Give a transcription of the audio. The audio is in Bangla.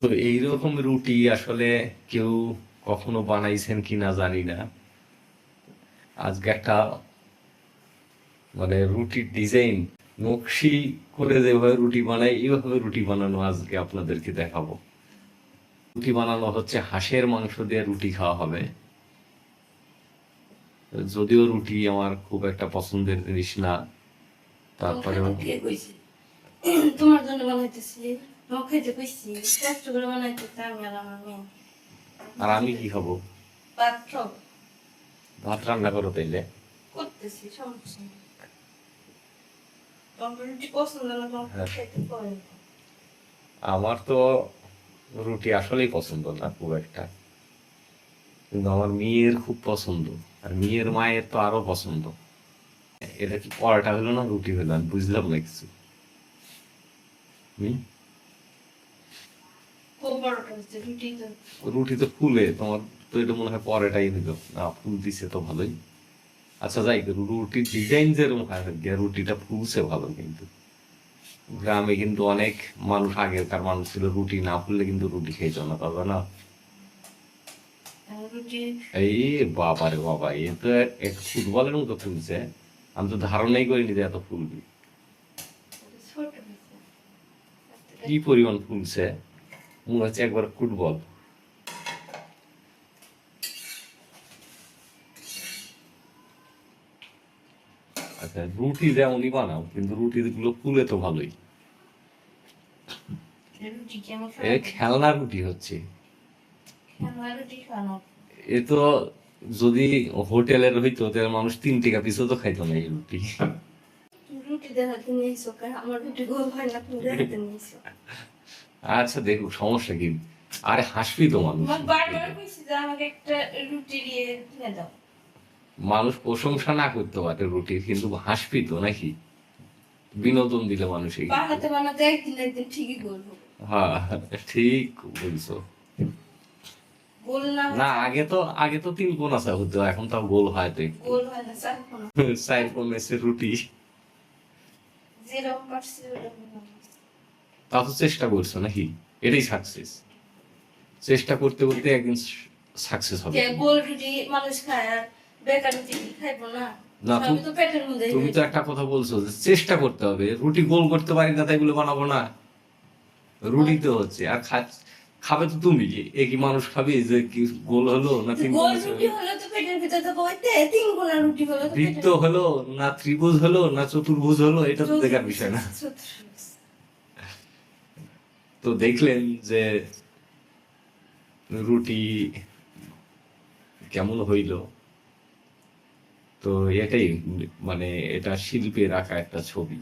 তো এইরকম রুটি আসলে কেউ কখনো বানাইছেন কিনা জানি না। আজকে একটা রুটির ডিজাইন নকশি করে যেভাবে রুটি বানাই এইভাবে রুটি বানানো আজকে আপনাদেরকে দেখাবো। রুটি বানানো হচ্ছে হাঁসের মাংস দিয়ে রুটি খাওয়া হবে। যদিও রুটি আমার খুব একটা পছন্দের জিনিস না, তারপরে তোমার জন্য বানাইতেছি, তোমাকে খাইতে কইছি, কষ্ট করে বানাইতেছি আমি আর আমার মেয়ে। আর আমি কি খাবো? ভাত খাও। ভাত রান্না করো তাইলে। করতেছি, সমস্যা নেই। তোমার রুটি পছন্দ না, তোমাকে হ্যাঁ। খাইতে পারে না। আমার তো রুটি আসলেই পছন্দ না খুব একটা, কিন্তু আমার মেয়ের খুব পছন্দ, আর মেয়ের মায়ের তো আরো পছন্দ। এটা কি পরোটা হলো না রুটি হলো, আমি বুঝলাম না কিছু। হুম? খুব বড় হচ্ছে রুটি তো। রুটি তো ফুলে, তোমার তো এটা মনে হয় পরোটাই হইলো না, ফুল দিছে তো ভালোই। আচ্ছা যাই, রুটির ডিজাইন যেরকম হয় রুটিটা ফুলছে ভালো, কিন্তু গ্রামে কিন্তু অনেক মানুষ, আগেকার মানুষ ছিল রুটি না ফুললে কিন্তু রুটি খেয়েছ না, তবে না। রুটি এই বাবা রে বাবা, এ তো এক ফুটবলের মতো ফুলছে। আমি তো ধারণাই করিনি যে এত ফুলবি। ছোট হয়েছে। কি পরিমাণ ফুলছে, মনে হচ্ছে একবার ফুটবল। আচ্ছা, রুটি যেমনই বানাও কিন্তু রুটি গুলো ফুলে তো ভালোই। রুটি কি আমি এ খেলনা রুটি হচ্ছে। খাই? রুটি খানো। এ তো যদি হোটেলের হইতো তাহলে মানুষ 3 টাকা পিছু তো খাইতো না এই রুটি। রুটি দেখাতে নিয়েছো, আমার রুটি গোল হয় না, তুমি দেখাতে নিয়েছো। আচ্ছা দেখুক, সমস্যা কি? আরে হাসবি তো মানুষ। আমার বারবার কইছি যে আমাকে একটা রুটি দিয়ে কিনে দাও। মানুষ প্রশংসা না করতে পারে রুটির, কিন্তু হাসবি তো নাকি? বিনোদন দিলে মানুষে। বানাতে বানাতে একদিন একদিন ঠিকই গোল হবে। হ্যাঁ, ঠিক বলছো। গোল না না, হয়- আগে তো 3 কোনা হতো, এখন তো গোল হয় তো একটু। গোল হয় না, চার কোনা। 4 কোণের রুটি। যেরকম পারছি ওরকম বানাইছি। তা তো চেষ্টা করছো নাকি? এটাই সাকসেস। চেষ্টা করতে করতে একদিন সাকসেস হবে। কে গোল রুটি মানুষ খায় আর বেকার রুটি কি খাইবো না? না, সবই তো পেটের মধ্যে তুমি তো একটা কথা বলছো যে চেষ্টা করতে হবে, রুটি গোল করতে পারি না তাই বলে বানাবো না। রুটি তো হচ্ছে, আর খাবে তো তুমি। একই মানুষ খাবে যে কি গোল হলো না গোল রুটি হলে তো পেটের ভিতরে তো বইতে, তিন কোনা রুটি হলে তো বৃত্ত হলো না ত্রিভুজ হলো না চতুর্ভুজ হলো, এটা তো দেখার বিষয় না। তো দেখলেন যে রুটি কেমন হইল। তো এটাই, এটা শিল্পের আঁকা একটা ছবি।